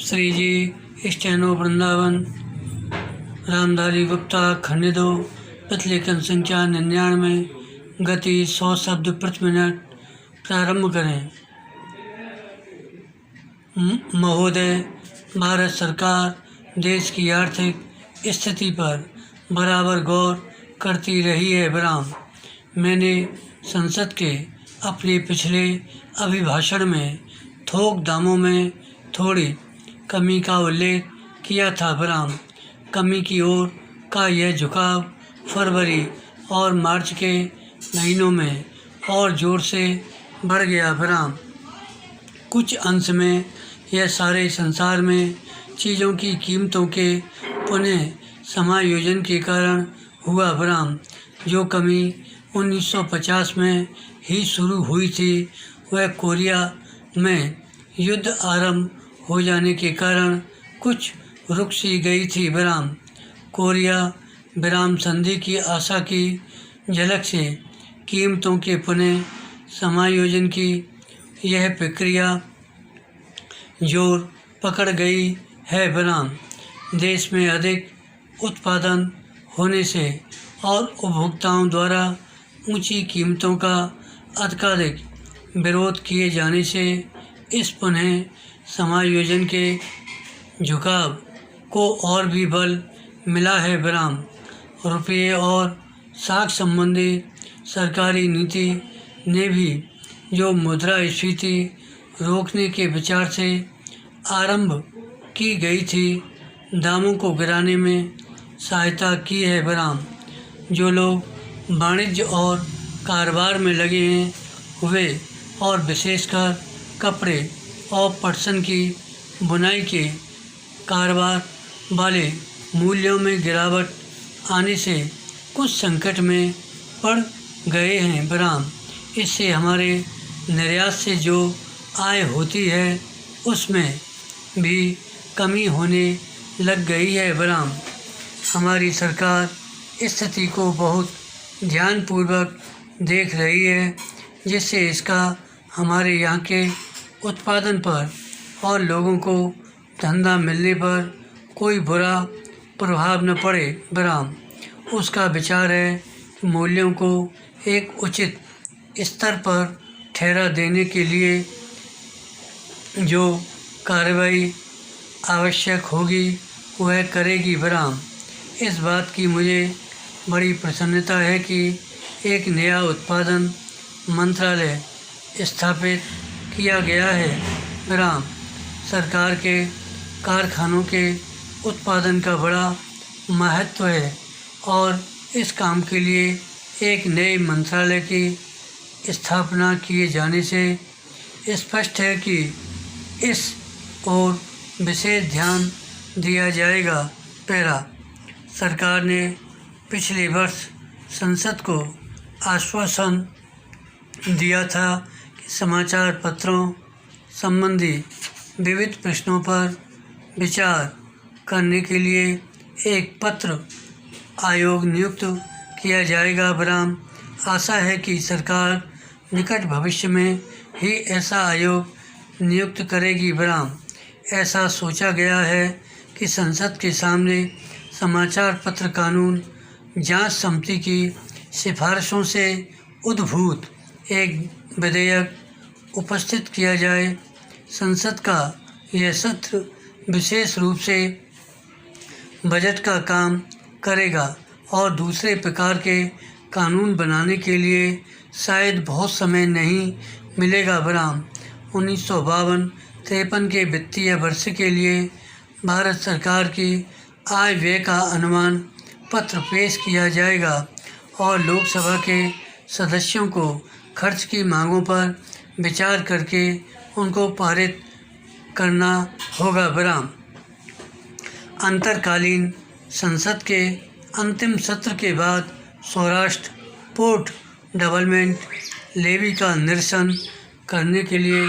श्री जी steno Vrindavan Ramdhari Gupta खंडितो प्रतिलेखन संख्या 99 गति 100 शब्द प्रति मिनट। प्रारंभ करें। महोदय, भारत सरकार देश की आर्थिक स्थिति पर बराबर गौर करती रही है। विराम। मैंने संसद के अपने पिछले अभिभाषण में थोक दामों में थोड़ी कमी का उल्लेख किया था। विराम। कमी की ओर का यह झुकाव फरवरी और मार्च के महीनों में और जोर से बढ़ गया। विराम। कुछ अंश में यह सारे संसार में चीज़ों की कीमतों के पुनः समायोजन के कारण हुआ। विराम। जो कमी 1950 में ही शुरू हुई थी, वह कोरिया में युद्ध आरंभ हो जाने के कारण कुछ रुक सी गई थी। विराम। कोरिया विराम संधि की आशा की झलक से कीमतों के पुनः समायोजन की यह प्रक्रिया जोर पकड़ गई है। विराम। देश में अधिक उत्पादन होने से और उपभोक्ताओं द्वारा ऊंची कीमतों का अत्यधिक विरोध किए जाने से इस पुनः समायोजन के झुकाव को और भी बल मिला है। विराम। रुपये और साख संबंधी सरकारी नीति ने भी, जो मुद्रास्फीति रोकने के विचार से आरंभ की गई थी, दामों को गिराने में सहायता की है। विराम। जो लोग वाणिज्य और कारोबार में लगे हैं, वे और विशेषकर कपड़े और पटसन की बुनाई के कारोबार वाले मूल्यों में गिरावट आने से कुछ संकट में पड़ गए हैं। विराम। इससे हमारे निर्यात से जो आय होती है, उसमें भी कमी होने लग गई है। विराम। हमारी सरकार स्थिति को बहुत ध्यानपूर्वक देख रही है, जिससे इसका हमारे यहाँ के उत्पादन पर और लोगों को धंधा मिलने पर कोई बुरा प्रभाव न पड़े। विराम। उसका विचार है मूल्यों को एक उचित स्तर पर ठहरा देने के लिए जो कार्रवाई आवश्यक होगी वह करेगी। विराम। इस बात की मुझे बड़ी प्रसन्नता है कि एक नया उत्पादन मंत्रालय स्थापित किया गया है। विराम। सरकार के कारखानों के उत्पादन का बड़ा महत्व है और इस काम के लिए एक नए मंत्रालय की स्थापना किए जाने से स्पष्ट है कि इस ओर विशेष ध्यान दिया जाएगा। पहला, सरकार ने पिछले वर्ष संसद को आश्वासन दिया था कि समाचार पत्रों संबंधी विविध प्रश्नों पर विचार करने के लिए एक पत्र आयोग नियुक्त किया जाएगा। विराम। आशा है कि सरकार निकट भविष्य में ही ऐसा आयोग नियुक्त करेगी। विराम। ऐसा सोचा गया है कि संसद के सामने समाचार पत्र कानून जांच समिति की सिफारिशों से उद्भूत एक विधेयक उपस्थित किया जाए। संसद का यह सत्र विशेष रूप से बजट का काम करेगा और दूसरे प्रकार के कानून बनाने के लिए शायद बहुत समय नहीं मिलेगा। विराम। 1952-53 के वित्तीय वर्ष के लिए भारत सरकार की आय व्यय का अनुमान पत्र पेश किया जाएगा और लोकसभा के सदस्यों को खर्च की मांगों पर विचार करके उनको पारित करना होगा। विराम। अंतरकालीन संसद के अंतिम सत्र के बाद सौराष्ट्र पोर्ट डेवलपमेंट लेवी का निरसन करने के लिए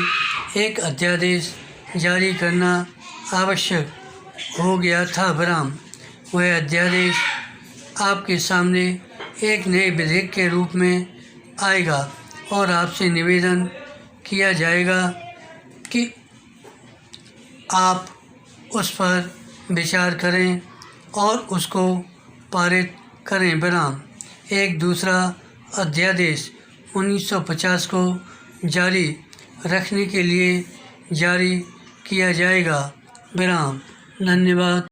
एक अध्यादेश जारी करना आवश्यक हो गया था। विराम। वह अध्यादेश आपके सामने एक नए विधेयक के रूप में आएगा और आपसे निवेदन किया जाएगा कि आप उस पर विचार करें और उसको पारित करें। विराम। एक दूसरा अध्यादेश 1950 को जारी रखने के लिए जारी किया जाएगा। विराम। धन्यवाद।